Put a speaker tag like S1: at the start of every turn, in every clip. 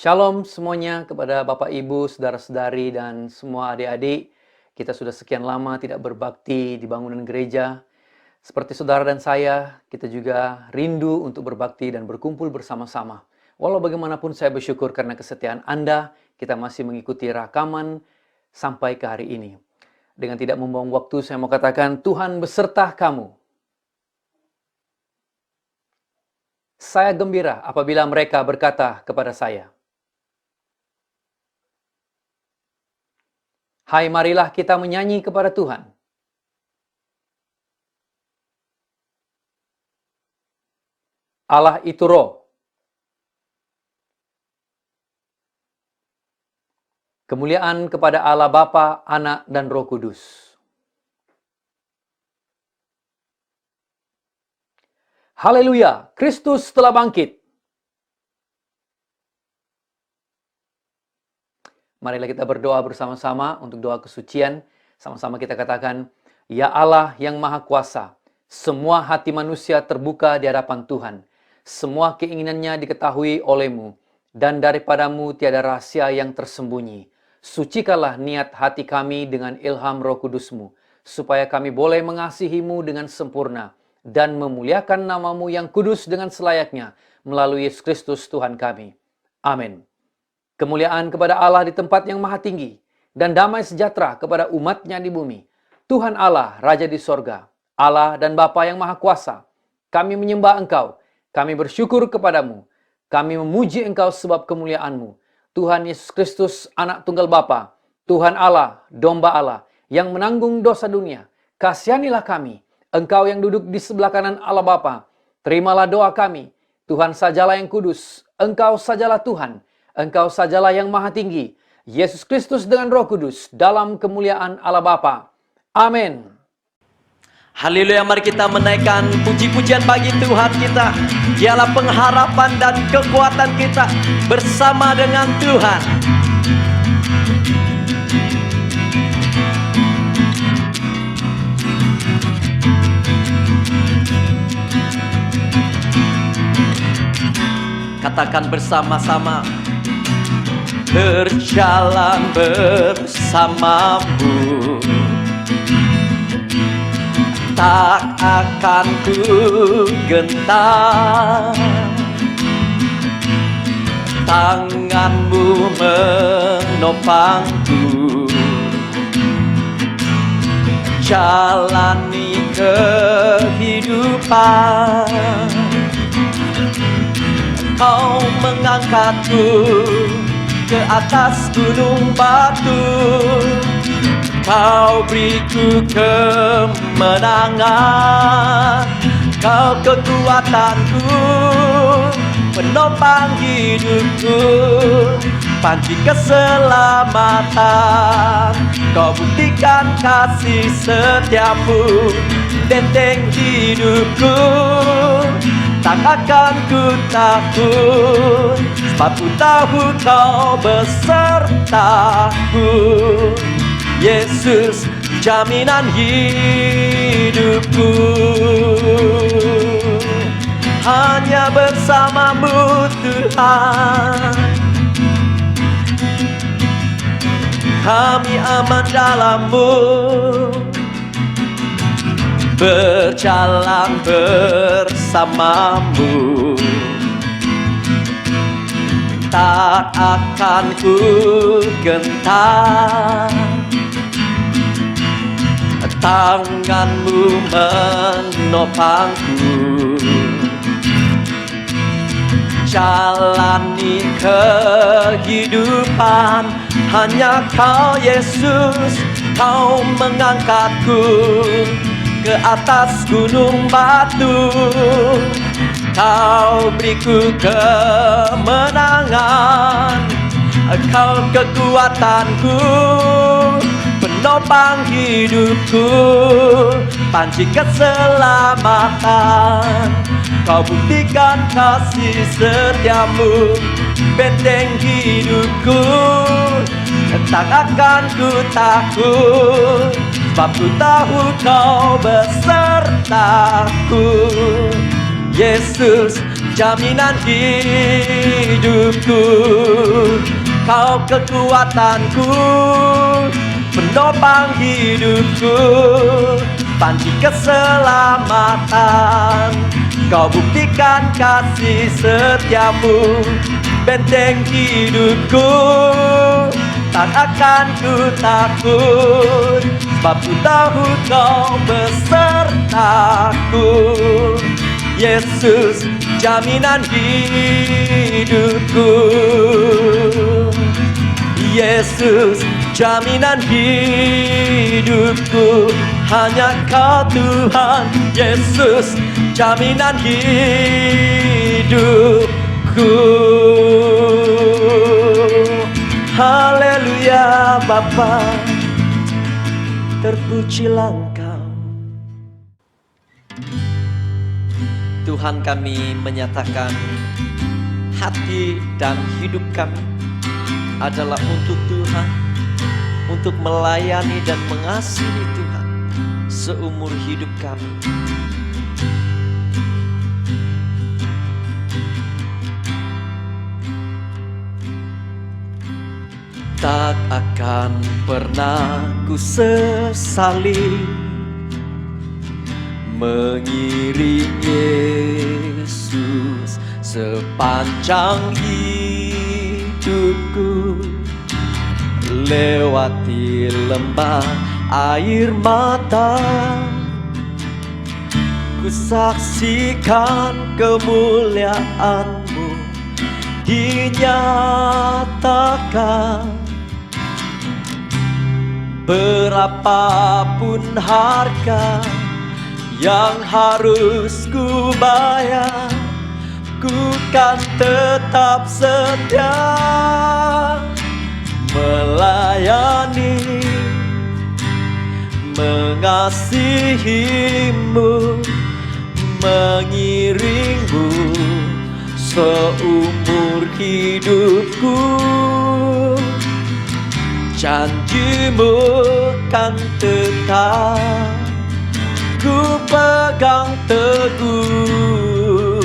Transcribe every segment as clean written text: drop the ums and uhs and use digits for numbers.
S1: Shalom semuanya kepada Bapak Ibu, Saudara-saudari, dan semua adik-adik. Kita sudah sekian lama tidak berbakti di bangunan gereja. Seperti saudara dan saya, kita juga rindu untuk berbakti dan berkumpul bersama-sama. Walau bagaimanapun saya bersyukur karena kesetiaan Anda, kita masih mengikuti rakaman sampai ke hari ini. Dengan tidak membuang waktu, saya mau katakan, Tuhan beserta kamu. Saya gembira apabila mereka berkata kepada saya, hai, marilah kita menyanyi kepada Tuhan. Allah itu roh. Kemuliaan kepada Allah Bapa, Anak, dan Roh Kudus. Haleluya, Kristus telah bangkit. Marilah kita berdoa bersama-sama untuk doa kesucian. Sama-sama kita katakan, ya Allah yang Maha Kuasa, semua hati manusia terbuka di hadapan Tuhan. Semua keinginannya diketahui oleh-Mu, dan daripadamu tiada rahasia yang tersembunyi. Sucikanlah niat hati kami dengan ilham Roh Kudus-Mu, supaya kami boleh mengasihi-Mu dengan sempurna, dan memuliakan nama-Mu yang kudus dengan selayaknya, melalui Yesus Kristus Tuhan kami. Amin. Kemuliaan kepada Allah di tempat yang maha tinggi, dan damai sejahtera kepada umat-Nya di bumi. Tuhan Allah, Raja di sorga, Allah dan Bapa yang maha kuasa, kami menyembah Engkau, kami bersyukur kepadamu, kami memuji Engkau sebab kemuliaan-Mu. Tuhan Yesus Kristus, Anak Tunggal Bapa, Tuhan Allah, Domba Allah, yang menanggung dosa dunia, kasihanilah kami. Engkau yang duduk di sebelah kanan Allah Bapa, terimalah doa kami. Tuhan sajalah yang kudus, Engkau sajalah Tuhan, Engkau sajalah yang maha tinggi, Yesus Kristus dengan Roh Kudus, dalam kemuliaan Allah Bapa. Amin.
S2: Haleluya, mari kita menaikkan puji-pujian bagi Tuhan kita. Dialah pengharapan dan kekuatan kita bersama dengan Tuhan. Katakan bersama-sama. Berjalan bersamamu, tak akan ku gentar. Tanganmu menopangku, jalani kehidupan. Kau mengangkatku ke atas gunung batu, Kau beriku kemenangan. Kau kekuatanku, penopang hidupku, panci keselamatan. Kau buktikan kasih setiamu, benteng hidupku. Tak akan ku takut, sebab ku tahu Kau besertaku. Yesus, jaminan hidupku. Hanya bersama-Mu Tuhan, kami aman dalam-Mu. Berjalan bersamamu, tak akan ku gentar. Tanganmu menopangku, jalani kehidupan. Hanya Kau Yesus, Kau mengangkatku ke atas gunung batu. Kau beriku kemenangan, Kau kekuatanku, penopang hidupku, panci keselamatan. Kau buktikan kasih setiamu, benteng hidupku. Tak akan ku takut, sebab ku tahu Kau besertaku. Yesus, jaminan hidupku. Kau kekuatanku, penopang hidupku, panci keselamatan. Kau buktikan kasih setiamu, benteng hidupku, tak akan ku takut, sebab ku tahu kau besertaku. Yesus, jaminan hidupku. Yesus, jaminan hidupku. Hanya Kau Tuhan. Yesus, jaminan hidupku. Haleluya Bapa, terpujilah Engkau. Tuhan, kami menyatakan hati dan hidup kami adalah untuk Tuhan, untuk melayani dan mengasihi Tuhan seumur hidup kami. Tak akan pernah ku sesali mengiring Yesus sepanjang hidupku, lewati lembah air mata. Ku saksikan kemuliaan-Mu dinyatakan. Berapapun harga yang harus ku bayar, ku kan tetap setia melayani, mengasihi-Mu, mengiring-Mu seumur hidupku. Janji-Mu kan tetap ku pegang teguh,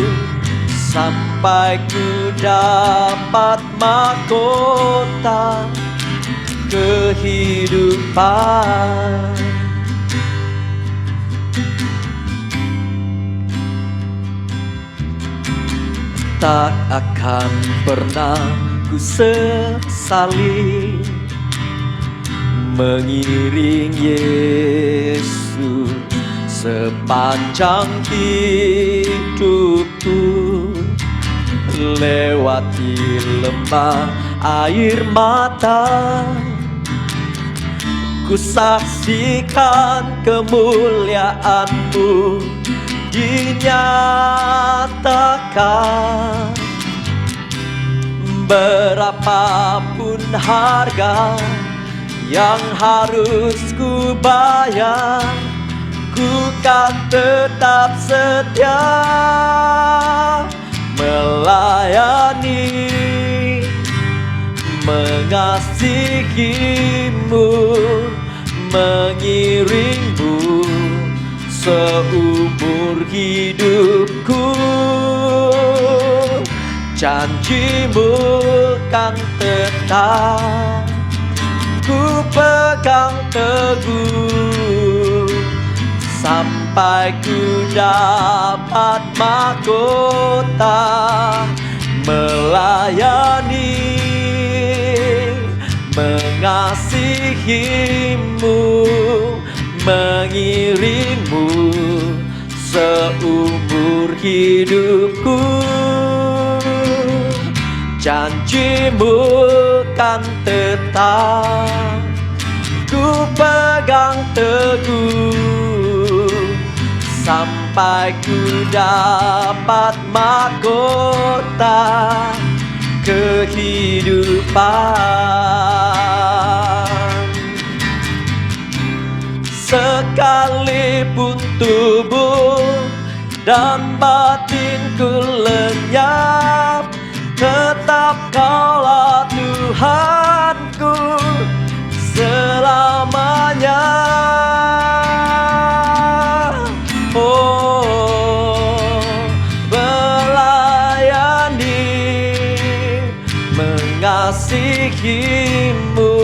S2: sampai ku dapat mahkota kehidupan. Tak akan pernah ku sesali mengiring Yesus sepanjang hidupku, lewati lembah air mata. Ku saksikan kemuliaan-Mu dinyatakan. Berapapun harga yang harus ku bayar, ku kan tetap setia melayani, mengasihi-Mu, mengiring-Mu seumur hidupku. Janji-Mu kan tetap ku pegang teguh, sampai ku dapat mahkota melayani, mengasihi-Mu, mengiring-Mu seumur hidupku. Janji-Mu kan tetap ku pegang teguh, sampai ku dapat mahkota kehidupan. Sekalipun tubuh dan batinku lenyap, tetap Kaulah Tuhanku selamanya. Oh, melayani, mengasihimu,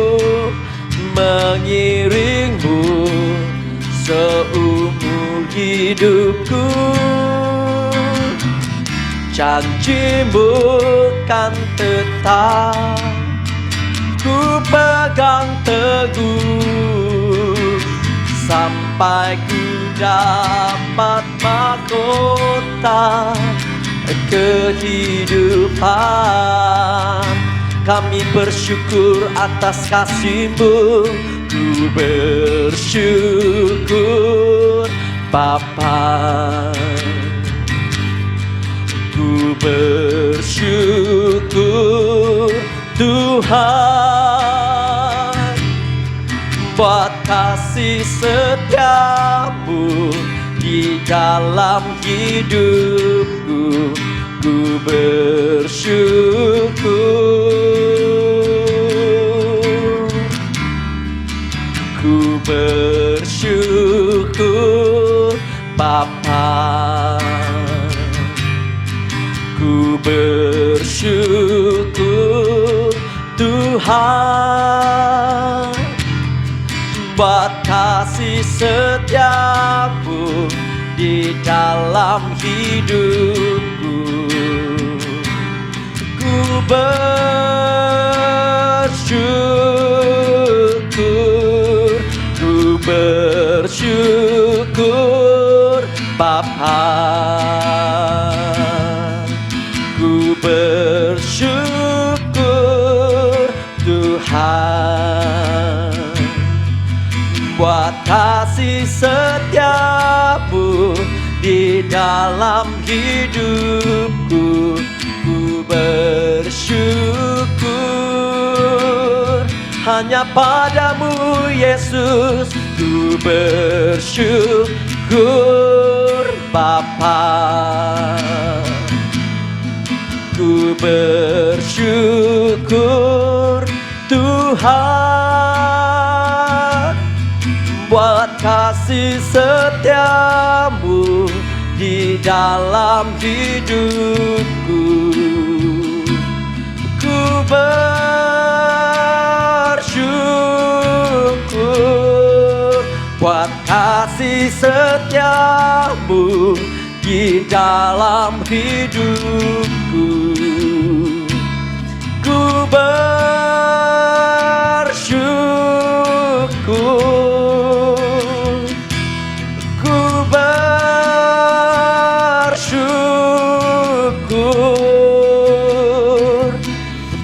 S2: mengiringmu seumur hidupku. Janjimu kan tetap ku pegang teguh, sampai ku dapat mahkota kehidupan. Kami bersyukur atas kasih-Mu, ku bersyukur Bapa. Ku bersyukur Tuhan buat kasih setiamu di dalam hidupku. Ku bersyukur, ku bersyukur Bapa. Ku bersyukur Tuhan buat kasih setiamu di dalam hidupku. Ku bersyukur, ku bersyukur Bapa. Ku bersyukur Tuhan buat kasih setiamu di dalam hidupku. Ku bersyukur hanya padamu Yesus. Ku bersyukur Bapa. Ku bersyukur Tuhan buat kasih setiamu di dalam hidupku. Ku bersyukur buat kasih setiamu di dalam hidupku. Ku bersyukur, ku bersyukur,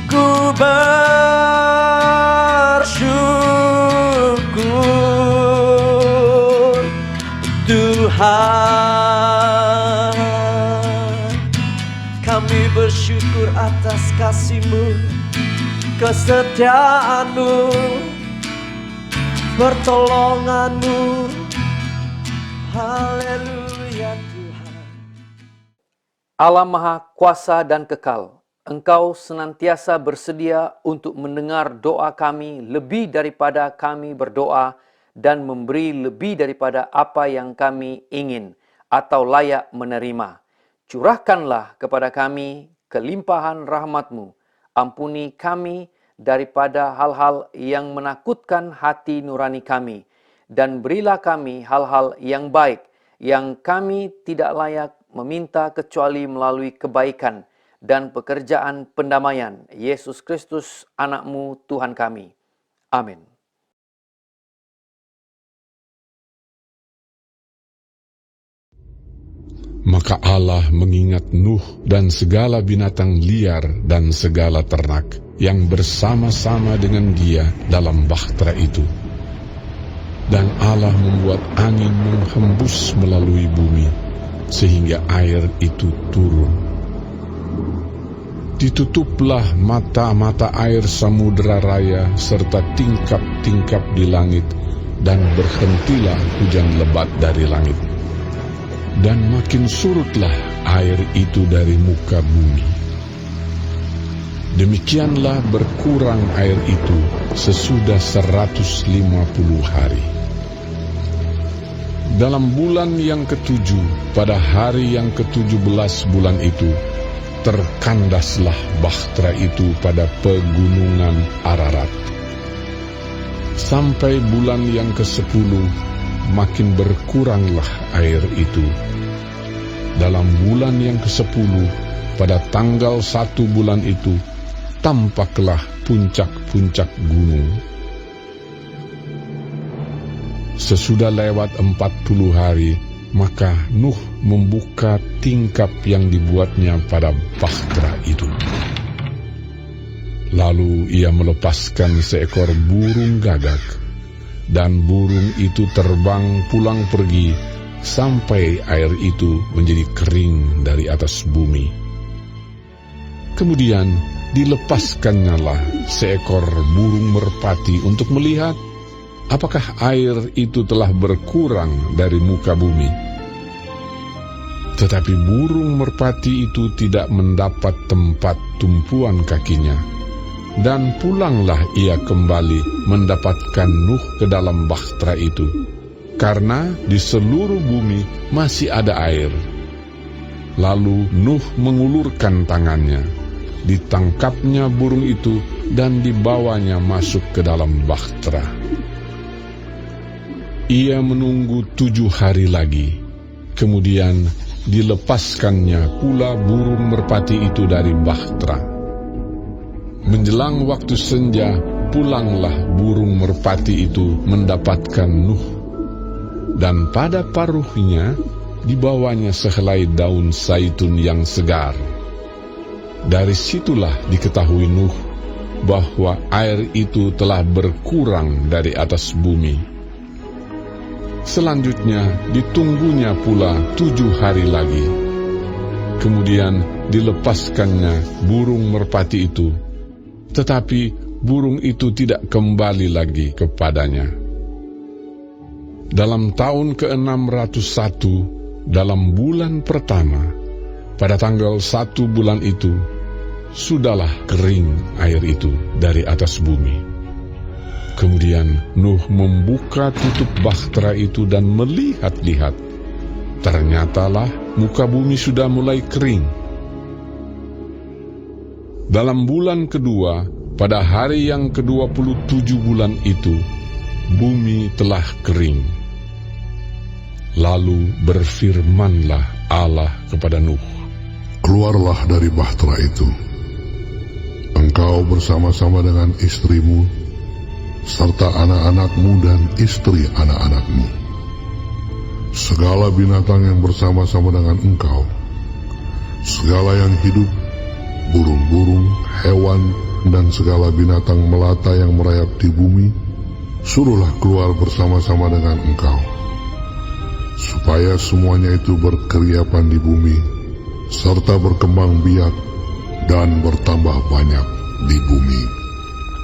S2: ku bersyukur Tuhan. Kami bersyukur atas kasih-Mu, kesetiaan-Mu, pertolongan-Mu. Haleluya Tuhan.
S1: Allah Maha Kuasa dan Kekal, Engkau senantiasa bersedia untuk mendengar doa kami lebih daripada kami berdoa dan memberi lebih daripada apa yang kami ingin atau layak menerima. Curahkanlah kepada kami kelimpahan rahmat-Mu. Ampuni kami daripada hal-hal yang menakutkan hati nurani kami. Dan berilah kami hal-hal yang baik yang kami tidak layak meminta kecuali melalui kebaikan dan pekerjaan pendamaian Yesus Kristus, anak-Mu Tuhan kami. Amin.
S3: Maka Allah mengingat Nuh dan segala binatang liar dan segala ternak yang bersama-sama dengan dia dalam bahtera itu. Dan Allah membuat angin menghembus melalui bumi, sehingga air itu turun. Ditutuplah mata-mata air samudera raya serta tingkap-tingkap di langit, dan berhentilah hujan lebat dari langit. Dan makin surutlah air itu dari muka bumi. Demikianlah berkurang air itu sesudah 150 hari. Dalam bulan yang ketujuh, pada hari yang ke-17 bulan itu, terkandaslah bahtera itu pada pegunungan Ararat. Sampai bulan yang ke-10, makin berkuranglah air itu. Dalam bulan yang ke-10, pada tanggal 1 bulan itu, tampaklah puncak-puncak gunung. Sesudah lewat 40 hari, maka Nuh membuka tingkap yang dibuatnya pada bahtera itu. Lalu ia melepaskan seekor burung gagak, dan burung itu terbang pulang pergi sampai air itu menjadi kering dari atas bumi. Kemudian dilepaskannyalah seekor burung merpati untuk melihat apakah air itu telah berkurang dari muka bumi. Tetapi burung merpati itu tidak mendapat tempat tumpuan kakinya, dan pulanglah ia kembali mendapatkan Nuh ke dalam bahtera itu, karena di seluruh bumi masih ada air. Lalu Nuh mengulurkan tangannya, ditangkapnya burung itu dan dibawanya masuk ke dalam bahtera. Ia menunggu 7 hari lagi, kemudian dilepaskannya pula burung merpati itu dari bahtera. Menjelang waktu senja, pulanglah burung merpati itu mendapatkan Nuh, dan pada paruhnya dibawanya sehelai daun zaitun yang segar. Dari situlah diketahui Nuh bahwa air itu telah berkurang dari atas bumi. Selanjutnya ditunggunya pula 7 hari lagi. Kemudian dilepaskannya burung merpati itu, tetapi burung itu tidak kembali lagi kepadanya. Dalam tahun ke-601, dalam bulan pertama, pada tanggal 1 bulan itu, sudahlah kering air itu dari atas bumi. Kemudian Nuh membuka tutup bahtera itu dan melihat-lihat. Ternyatalah muka bumi sudah mulai kering. Dalam bulan kedua, pada hari yang ke-27 bulan itu, bumi telah kering. Lalu berfirmanlah Allah kepada Nuh,
S4: "Keluarlah dari bahtera itu, engkau bersama-sama dengan istrimu, serta anak-anakmu dan istri anak-anakmu. Segala binatang yang bersama-sama dengan engkau, segala yang hidup, burung-burung, hewan, dan segala binatang melata yang merayap di bumi, suruhlah keluar bersama-sama dengan engkau, supaya semuanya itu berkeriapan di bumi, serta berkembang biak dan bertambah banyak di bumi."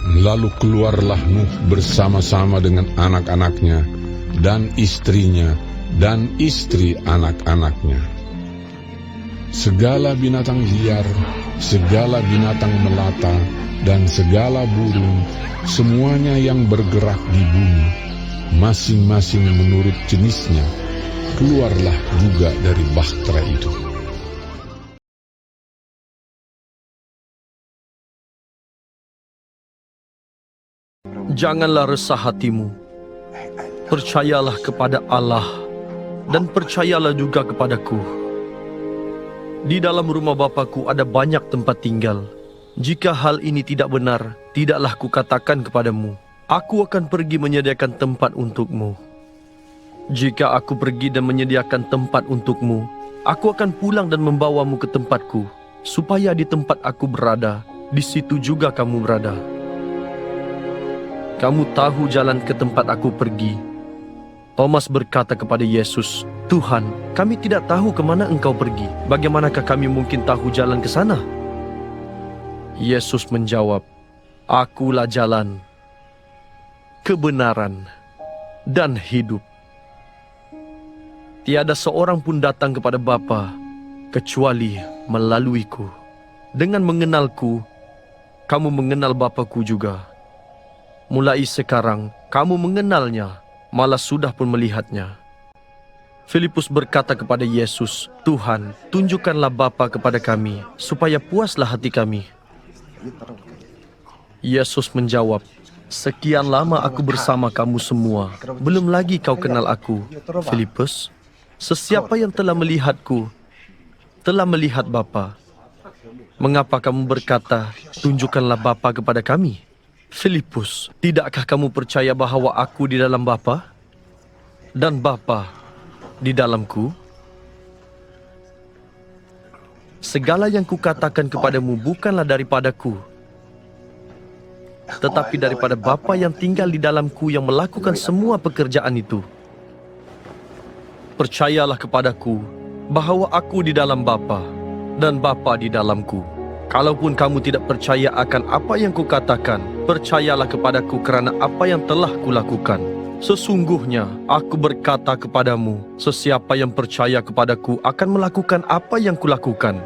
S3: Lalu keluarlah Nuh bersama-sama dengan anak-anaknya dan istrinya dan istri anak-anaknya. Segala binatang liar, segala binatang melata, dan segala burung, semuanya yang bergerak di bumi, masing-masing menurut jenisnya, keluarlah juga dari bahtera itu.
S2: Janganlah resah hatimu. Percayalah kepada Allah dan percayalah juga kepadaku. Di dalam rumah Bapakku ada banyak tempat tinggal. Jika hal ini tidak benar, tidaklah kukatakan kepadamu, aku akan pergi menyediakan tempat untukmu. Jika aku pergi dan menyediakan tempat untukmu, aku akan pulang dan membawamu ke tempatku, supaya di tempat aku berada, di situ juga kamu berada. Kamu tahu jalan ke tempat aku pergi. Thomas berkata kepada Yesus, "Tuhan, kami tidak tahu kemana engkau pergi. Bagaimanakah kami mungkin tahu jalan ke sana?" Yesus menjawab, "Akulah jalan, kebenaran, dan hidup. Tiada seorang pun datang kepada Bapa kecuali melaluiku. Dengan mengenalku, kamu mengenal Bapa-Ku juga. Mulai sekarang, kamu mengenalnya, malah sudah pun melihatnya." Filipus berkata kepada Yesus, "Tuhan, tunjukkanlah Bapa kepada kami, supaya puaslah hati kami." Yesus menjawab, "Sekian lama aku bersama kamu semua, belum lagi kau kenal aku, Filipus. Sesiapa yang telah melihatku, telah melihat Bapa. Mengapa kamu berkata, tunjukkanlah Bapa kepada kami? Filipus, tidakkah kamu percaya bahawa aku di dalam Bapa dan Bapa di dalamku? Segala yang kukatakan kepadamu bukanlah daripadaku, tetapi daripada Bapa yang tinggal di dalamku yang melakukan semua pekerjaan itu. Percayalah kepadaku bahawa aku di dalam Bapa dan Bapa di dalamku. Kalaupun kamu tidak percaya akan apa yang kukatakan, percayalah kepadaku kerana apa yang telah kulakukan. Sesungguhnya aku berkata kepadamu, sesiapa yang percaya kepadaku akan melakukan apa yang kulakukan,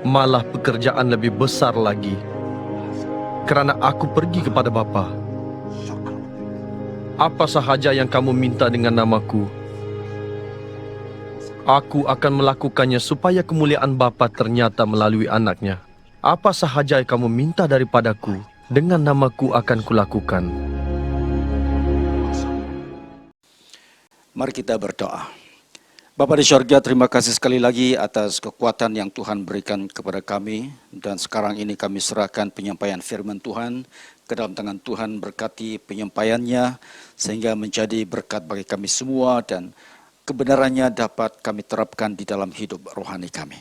S2: malah pekerjaan lebih besar lagi, kerana aku pergi kepada Bapa. Apa sahaja yang kamu minta dengan namaku, aku akan melakukannya supaya kemuliaan Bapa ternyata melalui anaknya. Apa sahaja yang kamu minta daripadaku, dengan namaku akan kulakukan."
S5: Mari kita berdoa. Bapa di surga, terima kasih sekali lagi atas kekuatan yang Tuhan berikan kepada kami. Dan sekarang ini kami serahkan penyampaian firman Tuhan ke dalam tangan Tuhan. Berkati penyampaiannya sehingga menjadi berkat bagi kami semua dan kebenarannya dapat kami terapkan di dalam hidup rohani kami.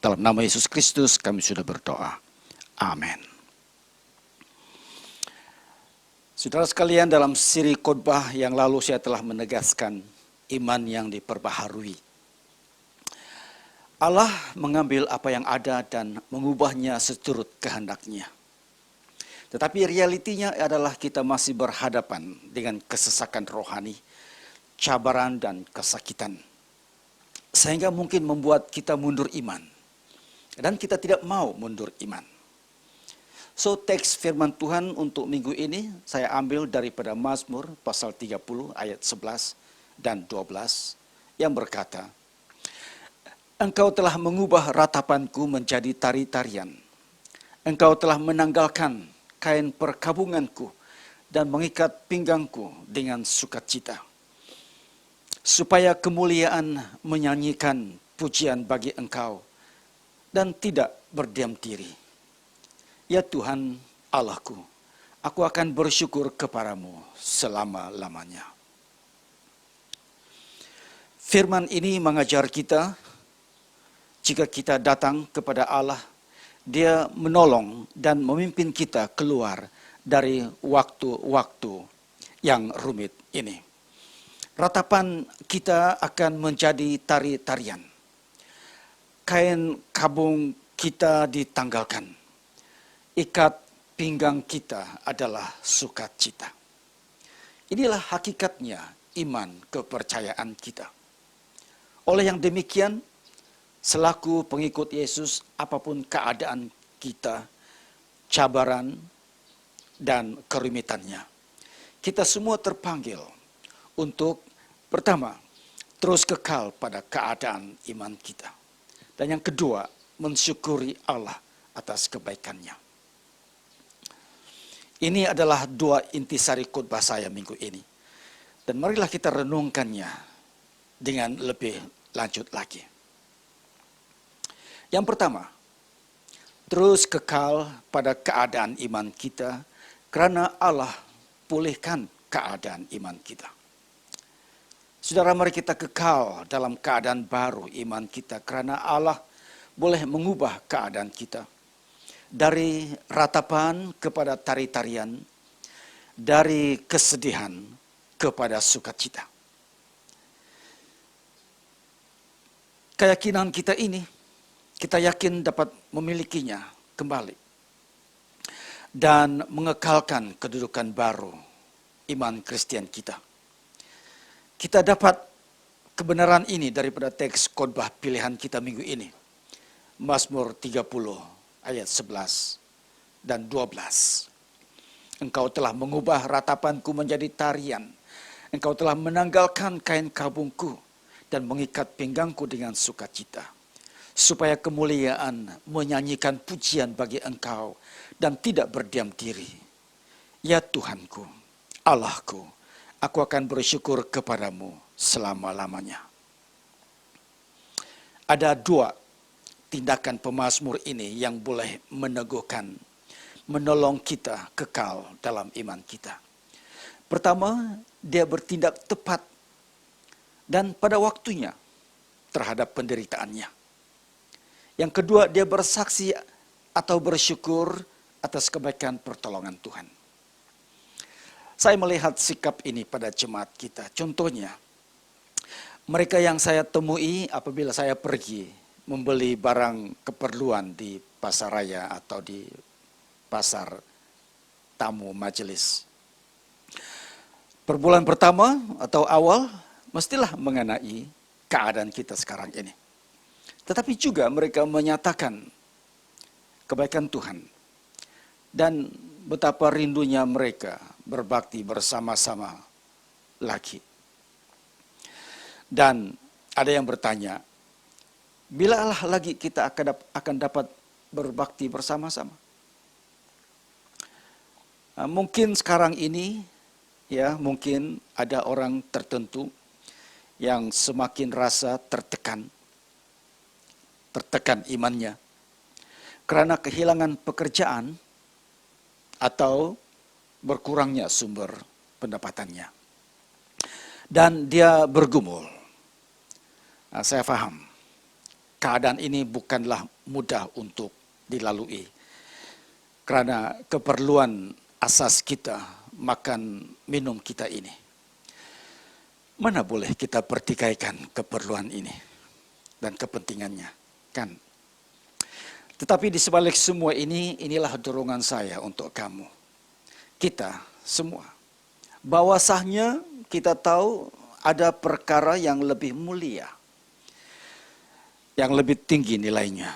S5: Dalam nama Yesus Kristus kami sudah berdoa. Amin. Saudara sekalian, dalam siri khotbah yang lalu saya telah menegaskan iman yang diperbaharui. Allah mengambil apa yang ada dan mengubahnya seturut kehendaknya. Tetapi realitinya adalah kita masih berhadapan dengan kesesakan rohani, cabaran dan kesakitan. Sehingga mungkin membuat kita mundur iman. Dan kita tidak mau mundur iman. So, teks firman Tuhan untuk minggu ini saya ambil daripada Mazmur pasal 30 ayat 11 dan 12 yang berkata, "Engkau telah mengubah ratapanku menjadi tari-tarian. Engkau telah menanggalkan kain perkabunganku dan mengikat pinggangku dengan sukacita, supaya kemuliaan menyanyikan pujian bagi Engkau dan tidak berdiam diri. Ya Tuhan Allahku, aku akan bersyukur kepadamu selama-lamanya." Firman ini mengajar kita, jika kita datang kepada Allah, Dia menolong dan memimpin kita keluar dari waktu-waktu yang rumit ini. Ratapan kita akan menjadi tari-tarian. Kain kabung kita ditanggalkan. Ikat pinggang kita adalah sukacita. Inilah hakikatnya iman kepercayaan kita. Oleh yang demikian, selaku pengikut Yesus, apapun keadaan kita, cabaran dan kerumitannya, kita semua terpanggil untuk pertama, terus kekal pada keadaan iman kita. Dan yang kedua, mensyukuri Allah atas kebaikannya. Ini adalah dua intisari khotbah saya minggu ini. Dan marilah kita renungkannya dengan lebih lanjut lagi. Yang pertama, terus kekal pada keadaan iman kita karena Allah pulihkan keadaan iman kita. Saudara, mari kita kekal dalam keadaan baru iman kita karena Allah boleh mengubah keadaan kita. Dari ratapan kepada tari-tarian, dari kesedihan kepada sukacita. Keyakinan kita ini, kita yakin dapat memilikinya kembali. Dan mengekalkan kedudukan baru iman Kristen kita. Kita dapat kebenaran ini daripada teks khotbah pilihan kita minggu ini. Mazmur 30 ayat 11 dan 12. Engkau telah mengubah ratapanku menjadi tarian. Engkau telah menanggalkan kain kabungku dan mengikat pinggangku dengan sukacita, supaya kemuliaan menyanyikan pujian bagi Engkau dan tidak berdiam diri. Ya Tuhanku, Allahku, aku akan bersyukur kepadamu selama-lamanya. Ada dua tindakan pemazmur ini yang boleh meneguhkan, menolong kita kekal dalam iman kita. Pertama, dia bertindak tepat dan pada waktunya terhadap penderitaannya. Yang kedua, dia bersaksi atau bersyukur atas kebaikan pertolongan Tuhan. Saya melihat sikap ini pada jemaat kita. Contohnya, mereka yang saya temui apabila saya pergi membeli barang keperluan di pasar raya atau di pasar tamu majelis. Per bulan pertama atau awal, mestilah mengenai keadaan kita sekarang ini. Tetapi juga mereka menyatakan kebaikan Tuhan dan betapa rindunya mereka berbakti bersama-sama lagi. Dan ada yang bertanya, bilalah lagi kita akan dapat berbakti bersama-sama? Mungkin sekarang ini, ya mungkin ada orang tertentu yang semakin rasa tertekan imannya karena kehilangan pekerjaan atau berkurangnya sumber pendapatannya. Dan dia bergumul. Nah, saya paham, keadaan ini bukanlah mudah untuk dilalui. Karena keperluan asas kita, makan, minum kita ini. Mana boleh kita pertikaikan keperluan ini dan kepentingannya, kan? Tetapi di sebalik semua ini, inilah dorongan saya untuk kamu. Kita semua. Bahwasanya kita tahu ada perkara yang lebih mulia, yang lebih tinggi nilainya,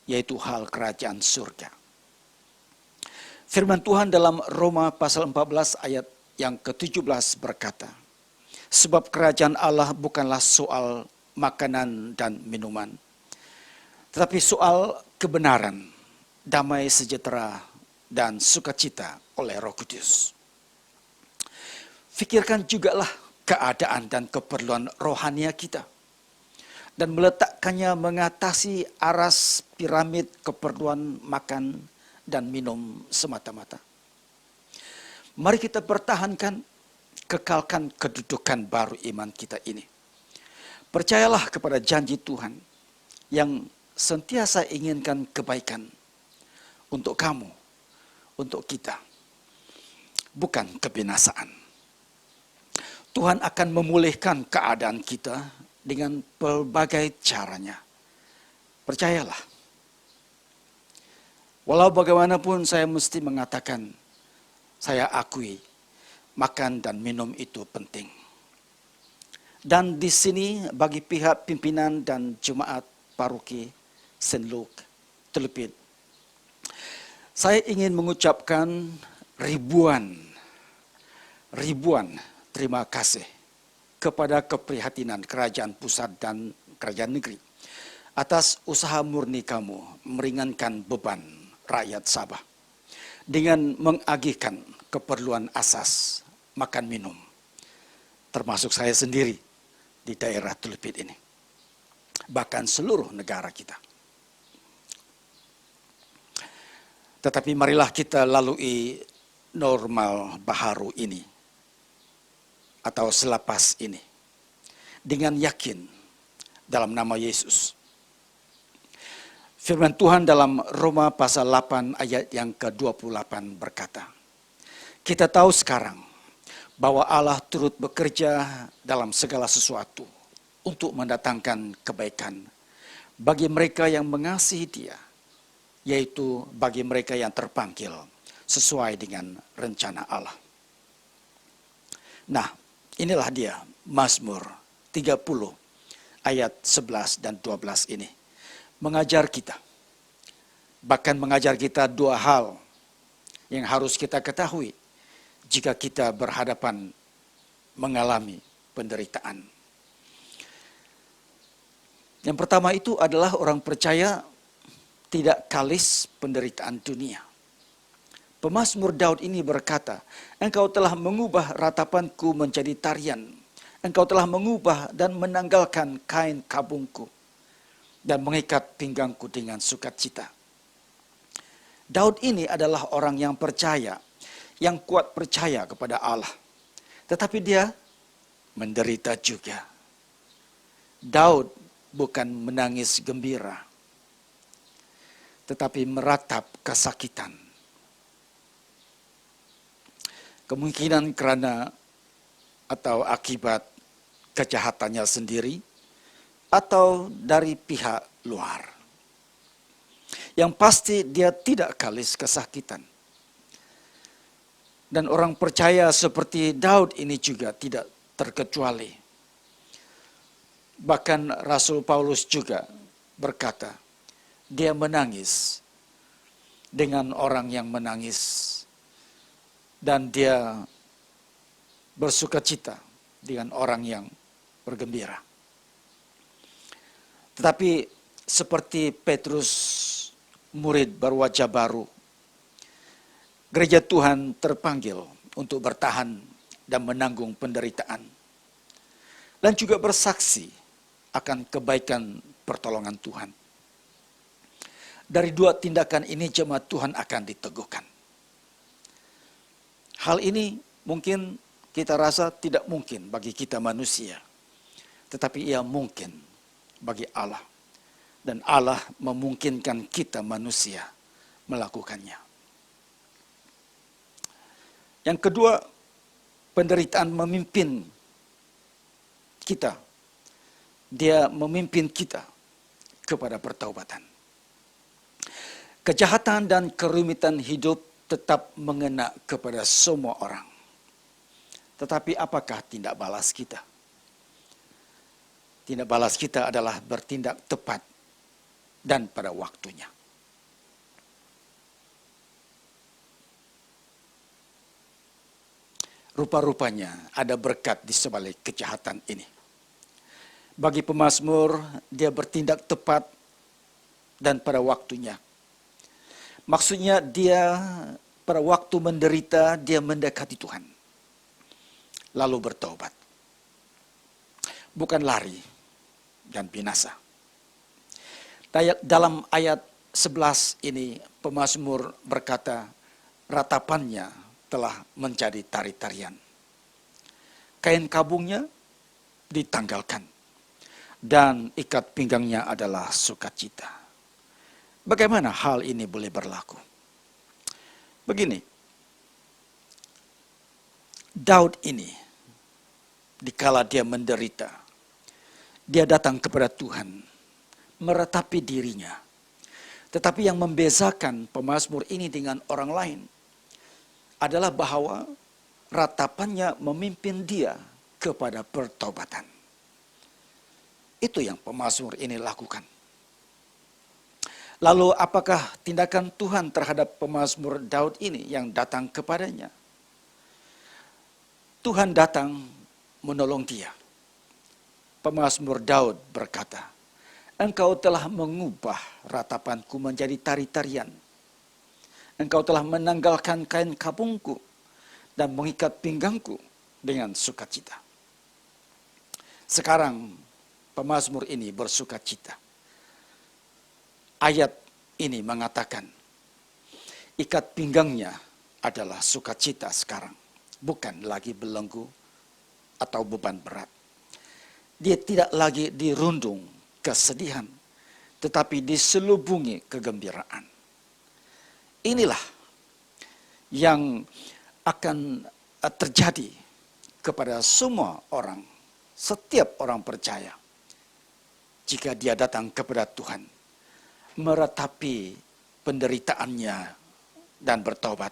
S5: yaitu hal kerajaan surga. Firman Tuhan dalam Roma pasal 14 ayat yang ke-17 berkata, sebab kerajaan Allah bukanlah soal makanan dan minuman, tetapi soal kebenaran, damai sejahtera, dan sukacita oleh Roh Kudus. Fikirkan jugalah keadaan dan keperluan rohania kita dan meletakkannya mengatasi aras piramid keperluan makan dan minum semata-mata. Mari kita pertahankan, kekalkan kedudukan baru iman kita ini. Percayalah kepada janji Tuhan yang sentiasa inginkan kebaikan untuk kamu, untuk kita, bukan kebinasaan. Tuhan akan memulihkan keadaan kita dengan berbagai caranya. Percayalah. Walau bagaimanapun saya mesti mengatakan, saya akui makan dan minum itu penting. Dan di sini bagi pihak pimpinan dan jemaat paroki St. Luke Telepit, saya ingin mengucapkan ribuan terima kasih kepada keprihatinan kerajaan pusat dan kerajaan negeri atas usaha murni kamu meringankan beban rakyat Sabah dengan mengagihkan keperluan asas makan minum, termasuk saya sendiri di daerah Telepit ini, bahkan seluruh negara kita. Tetapi marilah kita lalui normal baharu ini atau selepas ini dengan yakin dalam nama Yesus. Firman Tuhan dalam Roma pasal 8 ayat yang ke-28 berkata, kita tahu sekarang bahwa Allah turut bekerja dalam segala sesuatu untuk mendatangkan kebaikan bagi mereka yang mengasihi Dia, yaitu bagi mereka yang terpanggil sesuai dengan rencana Allah. Nah, inilah dia Mazmur 30 ayat 11 dan 12 ini. Mengajar kita, bahkan mengajar kita dua hal yang harus kita ketahui jika kita berhadapan mengalami penderitaan. Yang pertama itu adalah orang percaya tidak kalis penderitaan dunia. Pemazmur Daud ini berkata, "Engkau telah mengubah ratapanku menjadi tarian. Engkau telah mengubah dan menanggalkan kain kabungku dan mengikat pinggangku dengan sukacita." Daud ini adalah orang yang percaya, yang kuat percaya kepada Allah. Tetapi dia menderita juga. Daud bukan menangis gembira, tetapi meratap kesakitan. Kemungkinan karena atau akibat kejahatannya sendiri, atau dari pihak luar. Yang pasti dia tidak kalis kesakitan. Dan orang percaya seperti Daud ini juga tidak terkecuali. Bahkan Rasul Paulus juga berkata, dia menangis dengan orang yang menangis. Dan dia bersukacita dengan orang yang bergembira. Tetapi seperti Petrus, murid berwajah baru, gereja Tuhan terpanggil untuk bertahan dan menanggung penderitaan. Dan juga bersaksi akan kebaikan pertolongan Tuhan. Dari dua tindakan ini jemaat Tuhan akan diteguhkan. Hal ini mungkin kita rasa tidak mungkin bagi kita manusia. Tetapi ia mungkin bagi Allah. Dan Allah memungkinkan kita manusia melakukannya. Yang kedua, penderitaan memimpin kita. Dia memimpin kita kepada pertaubatan. Kejahatan dan kerumitan hidup tetap mengena kepada semua orang. Tetapi apakah tindak balas kita? Tindak balas kita adalah bertindak tepat dan pada waktunya. Rupa-rupanya ada berkat di sebalik kejahatan ini. Bagi pemazmur, dia bertindak tepat dan pada waktunya. Maksudnya dia pada waktu menderita, dia mendekati Tuhan. Lalu bertobat. Bukan lari dan binasa. Dalam ayat 11 ini, pemazmur berkata, ratapannya telah menjadi tari-tarian. Kain kabungnya ditanggalkan. Dan ikat pinggangnya adalah sukacita. Bagaimana hal ini boleh berlaku? Begini, Daud ini, dikala dia menderita, dia datang kepada Tuhan, meratapi dirinya. Tetapi yang membezakan pemazmur ini dengan orang lain adalah bahwa ratapannya memimpin dia kepada pertobatan. Itu yang pemazmur ini lakukan. Lalu apakah tindakan Tuhan terhadap pemazmur Daud ini yang datang kepadanya? Tuhan datang menolong dia. Pemazmur Daud berkata, "Engkau telah mengubah ratapanku menjadi tari-tarian. Engkau telah menanggalkan kain kabungku dan mengikat pinggangku dengan sukacita." Sekarang pemazmur ini bersukacita. Ayat ini mengatakan, ikat pinggangnya adalah sukacita sekarang, bukan lagi belenggu atau beban berat. Dia tidak lagi dirundung kesedihan, tetapi diselubungi kegembiraan. Inilah yang akan terjadi kepada semua orang, setiap orang percaya, jika dia datang kepada Tuhan, meratapi penderitaannya dan bertobat.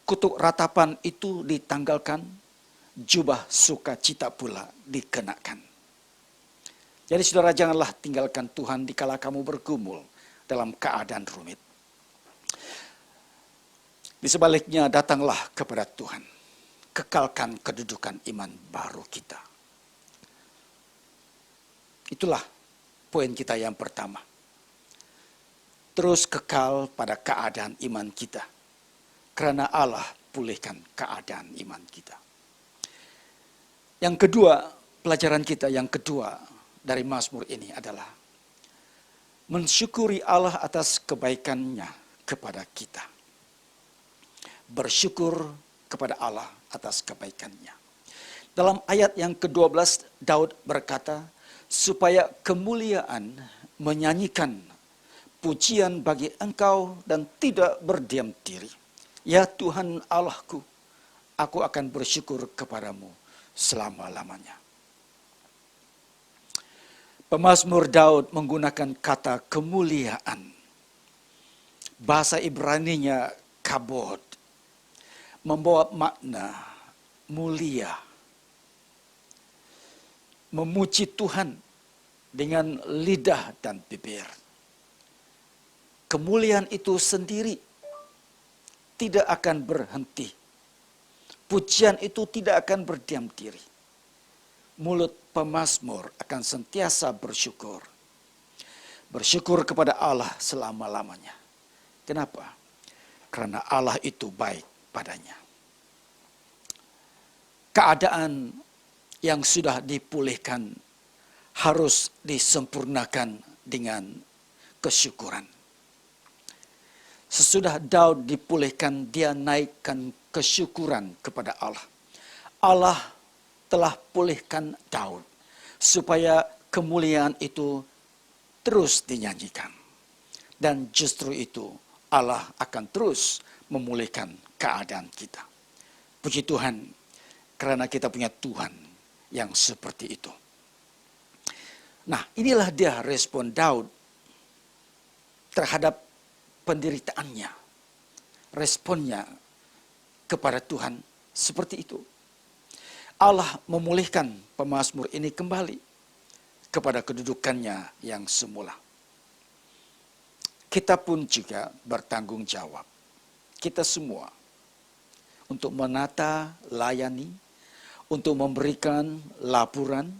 S5: Kutuk ratapan itu ditanggalkan, jubah sukacita pula dikenakan. Jadi saudara, janganlah tinggalkan Tuhan dikala kamu bergumul dalam keadaan rumit. Di sebaliknya datanglah kepada Tuhan. Kekalkan kedudukan iman baru kita. Itulah poin kita yang pertama. Terus kekal pada keadaan iman kita. Karena Allah pulihkan keadaan iman kita. Yang kedua, pelajaran kita yang kedua dari Mazmur ini adalah mensyukuri Allah atas kebaikannya kepada kita. Bersyukur kepada Allah atas kebaikannya. Dalam ayat yang ke-12, Daud berkata, supaya kemuliaan menyanyikan pujian bagi Engkau dan tidak berdiam diri. Ya Tuhan Allahku, aku akan bersyukur kepadamu selama-lamanya. Pemazmur Daud menggunakan kata kemuliaan. Bahasa Ibraninya kabod, membawa makna mulia. Memuji Tuhan dengan lidah dan bibir. Kemuliaan itu sendiri tidak akan berhenti. Pujian itu tidak akan berdiam diri. Mulut pemazmur akan sentiasa bersyukur. Bersyukur kepada Allah selama-lamanya. Kenapa? Karena Allah itu baik padanya. Keadaan yang sudah dipulihkan harus disempurnakan dengan kesyukuran. Sesudah Daud dipulihkan, dia naikkan kesyukuran kepada Allah. Allah telah pulihkan Daud supaya kemuliaan itu terus dinyanyikan. Dan justru itu Allah akan terus memulihkan keadaan kita. Puji Tuhan, karena kita punya Tuhan yang seperti itu. Nah, inilah dia respon Daud terhadap penderitaannya. Responnya kepada Tuhan seperti itu. Allah memulihkan pemazmur ini kembali kepada kedudukannya yang semula. Kita pun juga bertanggung jawab. Kita semua untuk menata, layani, untuk memberikan laporan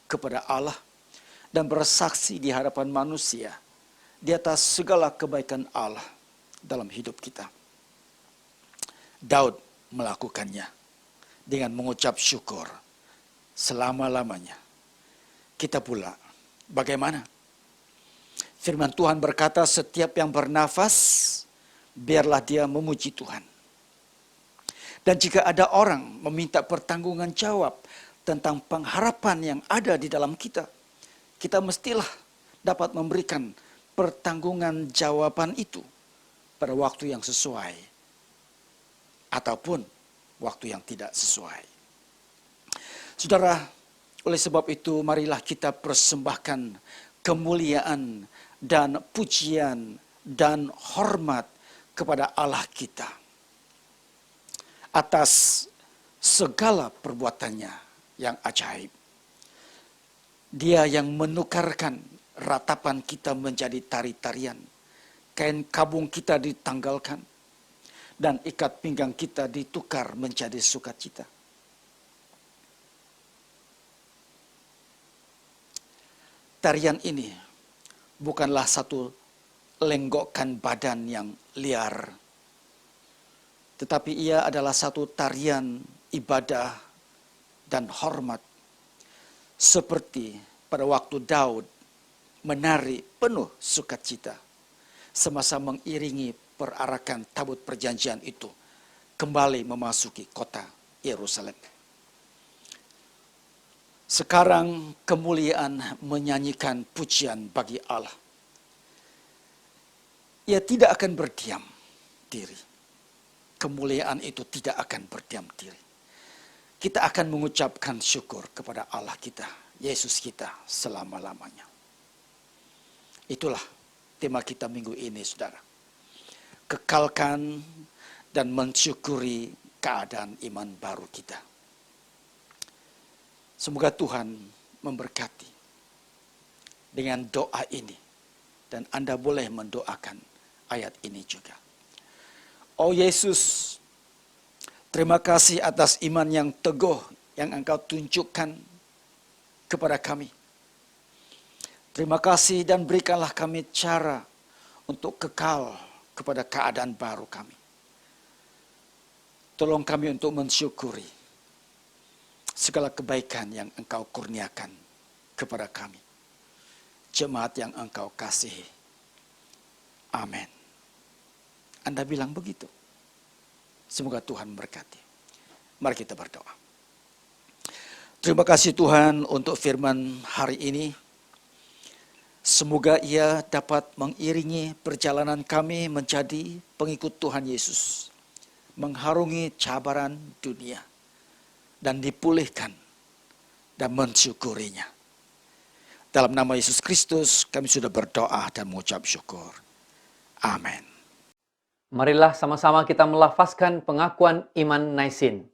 S5: kepada Allah dan bersaksi di hadapan manusia di atas segala kebaikan Allah dalam hidup kita. Daud melakukannya dengan mengucap syukur selama-lamanya. Kita pula bagaimana? Firman Tuhan berkata, setiap yang bernafas, biarlah dia memuji Tuhan. Dan jika ada orang meminta pertanggungan jawab tentang pengharapan yang ada di dalam kita, kita mestilah dapat memberikan pertanggungan jawaban itu pada waktu yang sesuai ataupun waktu yang tidak sesuai. Saudara, oleh sebab itu marilah kita persembahkan kemuliaan dan pujian dan hormat kepada Allah kita atas segala perbuatannya yang ajaib. Dia yang menukarkan ratapan kita menjadi tari-tarian, kain kabung kita ditanggalkan, dan ikat pinggang kita ditukar menjadi sukacita. Tarian ini bukanlah satu lenggokkan badan yang liar, tetapi ia adalah satu tarian ibadah dan hormat. Seperti pada waktu Daud menari penuh sukacita semasa mengiringi perarakan tabut perjanjian itu kembali memasuki kota Yerusalem. Sekarang kemuliaan menyanyikan pujian bagi Allah. Ia tidak akan berdiam diri. Kemuliaan itu tidak akan berdiam diri. Kita akan mengucapkan syukur kepada Allah kita, Yesus kita selama-lamanya. Itulah tema kita minggu ini, saudara. Kekalkan dan mensyukuri keadaan iman baru kita. Semoga Tuhan memberkati dengan doa ini. Dan Anda boleh mendoakan ayat ini juga. Oh Yesus, terima kasih atas iman yang teguh yang Engkau tunjukkan kepada kami. Terima kasih dan berikanlah kami cara untuk kekal kepada keadaan baru kami. Tolong kami untuk mensyukuri segala kebaikan yang Engkau kurniakan kepada kami. Jemaat yang Engkau kasihi. Amin. Anda bilang begitu. Semoga Tuhan memberkati. Mari kita berdoa. Terima kasih Tuhan untuk firman hari ini. Semoga ia dapat mengiringi perjalanan kami menjadi pengikut Tuhan Yesus. Mengharungi cabaran dunia. Dan dipulihkan dan mensyukurinya. Dalam nama Yesus Kristus kami sudah berdoa dan mengucap syukur. Amin.
S1: Marilah sama-sama kita melafazkan pengakuan iman Naisin.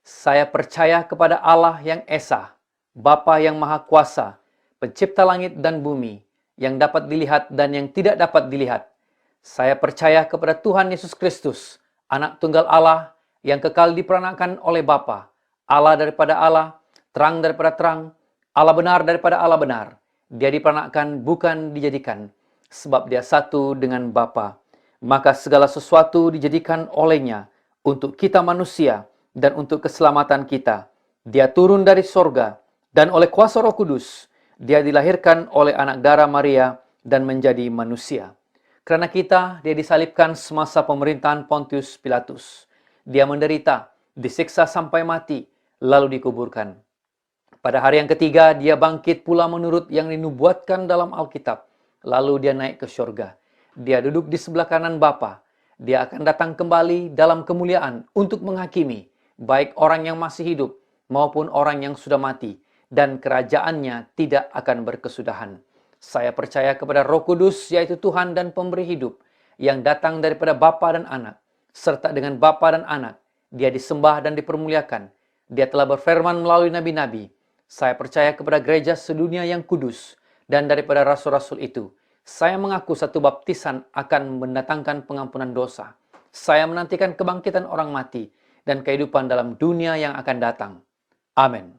S1: Saya percaya kepada Allah yang Esa, Bapa yang Maha Kuasa, Pencipta langit dan bumi, yang dapat dilihat dan yang tidak dapat dilihat. Saya percaya kepada Tuhan Yesus Kristus, Anak Tunggal Allah, yang kekal diperanakan oleh Bapa, Allah daripada Allah, terang daripada terang, Allah benar daripada Allah benar. Dia diperanakan bukan dijadikan, sebab dia satu dengan Bapa. Maka segala sesuatu dijadikan olehnya untuk kita manusia dan untuk keselamatan kita. Dia turun dari sorga dan oleh kuasa Roh Kudus, dia dilahirkan oleh anak darah Maria dan menjadi manusia. Karena kita, dia disalibkan semasa pemerintahan Pontius Pilatus. Dia menderita, disiksa sampai mati, lalu dikuburkan. Pada hari yang ketiga, dia bangkit pula menurut yang dinubuatkan dalam Alkitab. Lalu dia naik ke surga. Dia duduk di sebelah kanan Bapa. Dia akan datang kembali dalam kemuliaan untuk menghakimi, baik orang yang masih hidup maupun orang yang sudah mati. Dan kerajaannya tidak akan berkesudahan. Saya percaya kepada Roh Kudus, yaitu Tuhan dan pemberi hidup, yang datang daripada Bapa dan Anak, serta dengan Bapa dan Anak, dia disembah dan dipermuliakan. Dia telah berfirman melalui nabi-nabi. Saya percaya kepada gereja sedunia yang kudus, dan daripada rasul-rasul itu, saya mengaku satu baptisan akan mendatangkan pengampunan dosa. Saya menantikan kebangkitan orang mati, dan kehidupan dalam dunia yang akan datang. Amin.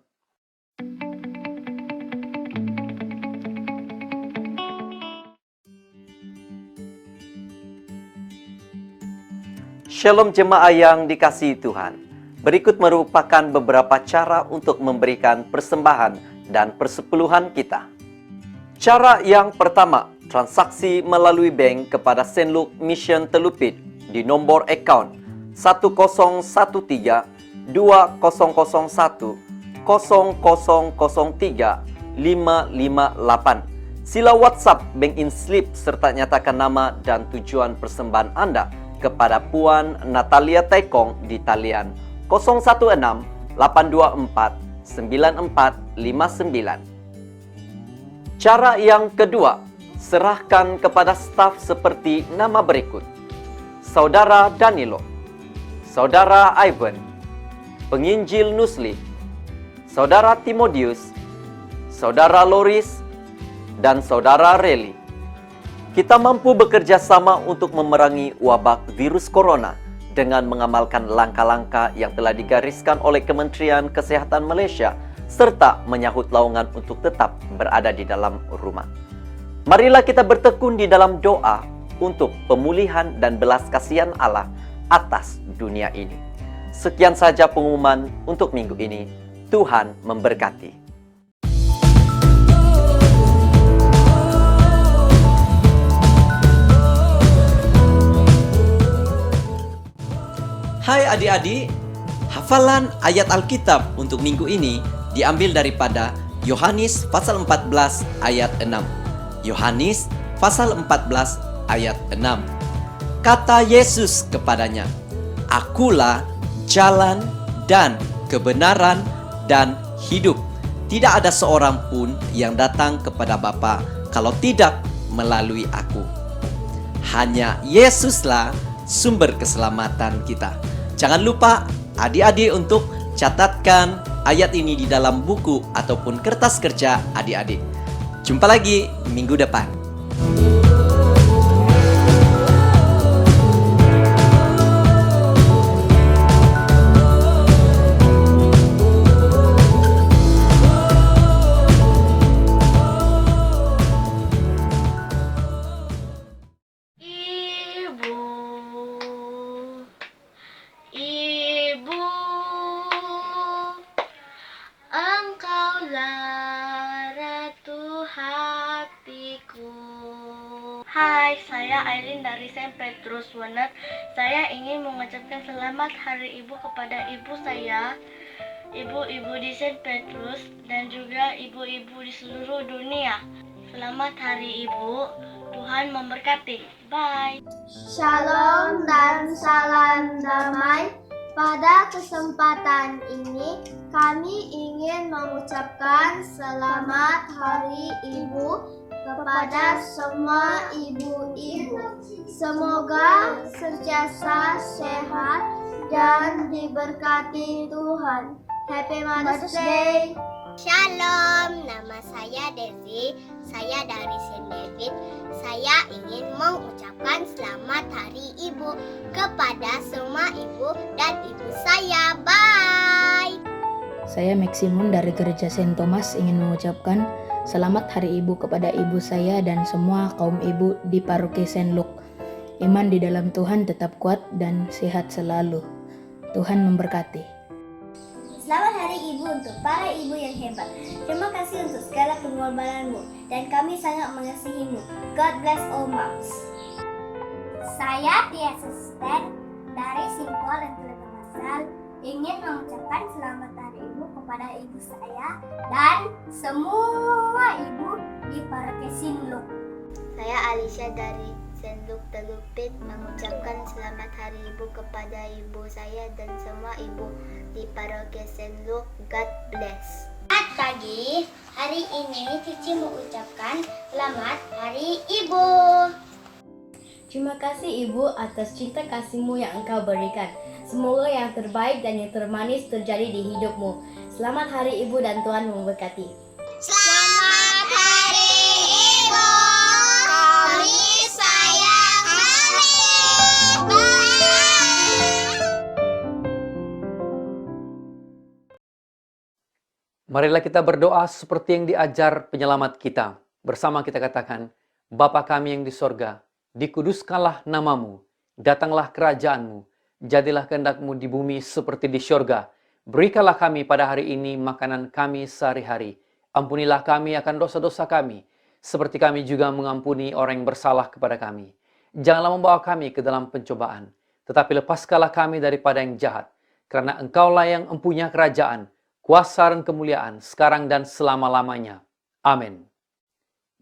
S6: Shalom jemaah yang dikasihi Tuhan. Berikut merupakan beberapa cara untuk memberikan persembahan dan persepuluhan kita. Cara yang pertama, transaksi melalui bank kepada St. Luke Mission Telupit di nomor account 1013 2001 0003 558. Sila WhatsApp bank in slip serta nyatakan nama dan tujuan persembahan Anda kepada Puan Natalia Taikong di talian 016 824 9459. Cara yang kedua, serahkan kepada staf seperti nama berikut: Saudara Danilo, Saudara Ivan, Penginjil Nusli, Saudara Timotius, Saudara Loris, dan Saudara Reli. Kita mampu bekerja sama untuk memerangi wabak virus corona dengan mengamalkan langkah-langkah yang telah digariskan oleh Kementerian Kesehatan Malaysia serta menyahut lowongan untuk tetap berada di dalam rumah. Marilah kita bertekun di dalam doa untuk pemulihan dan belas kasihan Allah atas dunia ini. Sekian saja pengumuman untuk minggu ini. Tuhan memberkati. Hai adik-adik, hafalan ayat Alkitab untuk minggu ini diambil daripada Yohanes pasal 14 ayat 6. Yohanes pasal 14 ayat 6. Kata Yesus kepadanya, "Akulah jalan dan kebenaran dan hidup. Tidak ada seorang pun yang datang kepada Bapa kalau tidak melalui aku." Hanya Yesuslah sumber keselamatan kita. Jangan lupa adik-adik untuk catatkan ayat ini di dalam buku ataupun kertas kerja adik-adik. Jumpa lagi minggu depan.
S7: Petrus Wenet, saya ingin mengucapkan selamat Hari Ibu kepada ibu saya, ibu-ibu di St. Petrus, dan juga ibu-ibu di seluruh dunia. Selamat Hari Ibu, Tuhan memberkati. Bye.
S8: Shalom dan salam damai. Pada kesempatan ini, kami ingin mengucapkan selamat Hari Ibu kepada semua ibu-ibu. Semoga senantiasa sehat dan diberkati Tuhan. Happy Mother's Day.
S9: Shalom, nama saya Devi, saya dari St. David. Saya ingin mengucapkan selamat Hari Ibu kepada semua ibu dan ibu saya. Bye.
S10: Saya Maximun dari Gereja St. Thomas ingin mengucapkan selamat Hari Ibu kepada ibu saya dan semua kaum ibu di Paroki St. Luke. Iman di dalam Tuhan tetap kuat dan sehat selalu. Tuhan memberkati.
S8: Selamat Hari Ibu untuk para ibu yang hebat. Terima kasih untuk segala pengorbananmu dan kami sangat mengasihimu. God bless all moms.
S9: Saya Tia Suster dari Simpol dan Masal ingin mengucapkan selamat Hari Ibu kepada ibu saya dan semua ibu di Paroki St. Luke.
S7: Saya Alicia dari St. Luke Telupit mengucapkan selamat Hari Ibu kepada ibu saya dan semua ibu di Paroki St. Luke. God bless.
S9: Selamat pagi, hari ini Cici mengucapkan selamat Hari Ibu.
S8: Terima kasih Ibu atas cinta kasih-Mu yang Engkau berikan. Semoga yang terbaik dan yang termanis terjadi di hidupmu. Selamat Hari Ibu dan Tuhan memberkati.
S9: Selamat Hari Ibu. Kami sayang Mami.
S1: Marilah kita berdoa seperti yang diajar penyelamat kita. Bersama kita katakan, Bapa kami yang di sorga, dikuduskanlah namamu, datanglah kerajaanmu, jadilah kehendak-Mu di bumi seperti di sorga. Berikanlah kami pada hari ini makanan kami sehari-hari. Ampunilah kami akan dosa-dosa kami, seperti kami juga mengampuni orang yang bersalah kepada kami. Janganlah membawa kami ke dalam pencobaan, tetapi lepaskanlah kami daripada yang jahat. Karena Engkaulah yang empunya kerajaan, kuasa dan kemuliaan, sekarang dan selama-lamanya. Amin.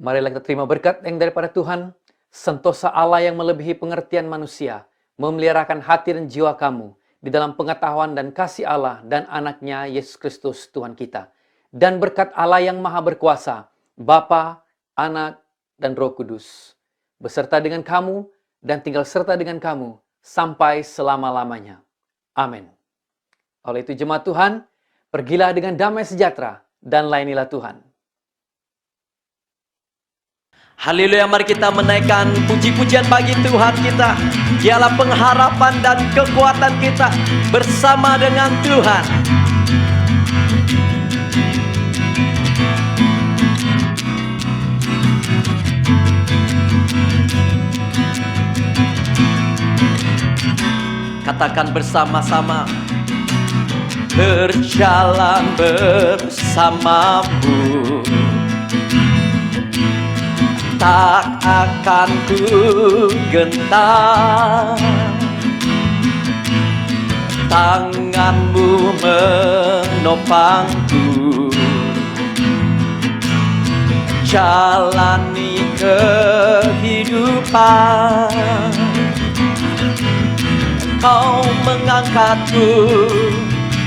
S1: Marilah kita terima berkat yang daripada Tuhan. Sentosa Allah yang melebihi pengertian manusia, memeliharakan hati dan jiwa kamu di dalam pengetahuan dan kasih Allah dan anaknya Yesus Kristus Tuhan kita. Dan berkat Allah yang maha berkuasa, Bapa, Anak, dan Roh Kudus, beserta dengan kamu dan tinggal serta dengan kamu sampai selama-lamanya. Amin. Oleh itu jemaat Tuhan, pergilah dengan damai sejahtera dan layanilah Tuhan.
S6: Haleluya, mari kita menaikkan puji-pujian bagi Tuhan kita. Dialah pengharapan dan kekuatan kita bersama dengan Tuhan. Katakan bersama-sama. Berjalan bersamamu, tak akan ku gentar. Tanganmu menopangku, jalani kehidupan. Kau mengangkatku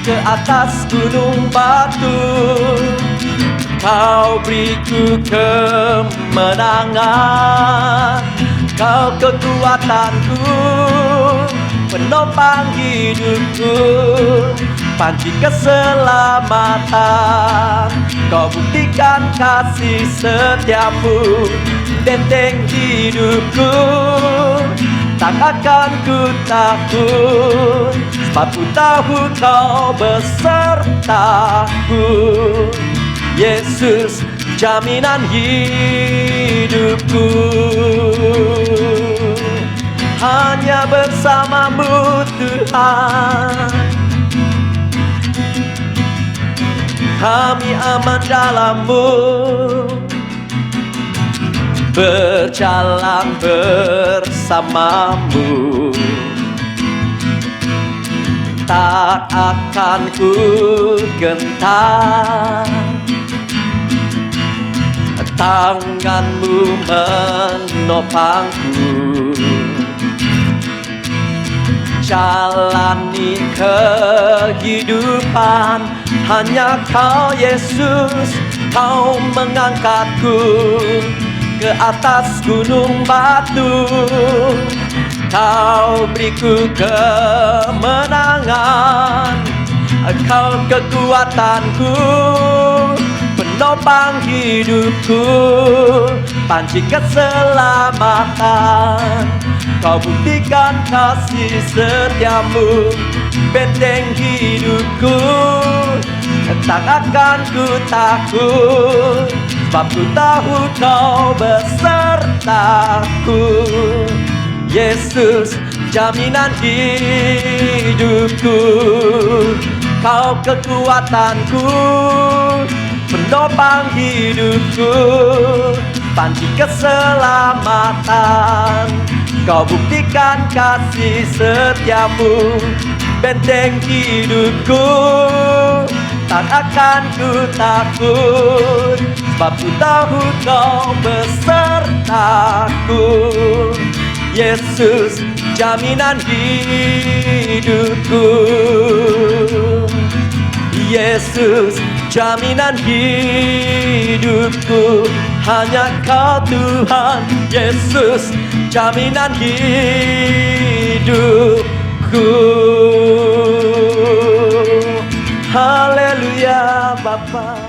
S6: ke atas gunung batu, Kau beriku kemenangan. Kau kekuatanku, penopang hidupku, panci keselamatan. Kau buktikan kasih setiamu, benteng hidupku. Tak akan ku takut, sebab ku tahu Kau besertaku. Yesus, jaminan hidupku. Hanya bersamamu Tuhan, kami aman dalam-Mu. berjalan bersamamu. Tak akan ku gentar, tanganmu menopangku. Jalani kehidupan, hanya Kau Yesus, Kau mengangkatku ke atas gunung batu. Kau beriku kemenangan, Kau kekuatanku, penopang hidupku, panci keselamatan. Kau buktikan kasih setiamu, benteng hidupku. Tak akan ku takut, sebab ku tahu Kau besertaku. Yesus, jaminan hidupku, Kau kekuatanku, penopang hidupku, panci keselamatan. Kau buktikan kasih setiamu, benteng hidupku. Tak akan ku takut, sebab ku tahu Kau besertaku. Yesus, jaminan hidupku. Yesus, jaminan hidupku. Hanya Kau Tuhan. Yesus, jaminan hidupku. Haleluya Bapa.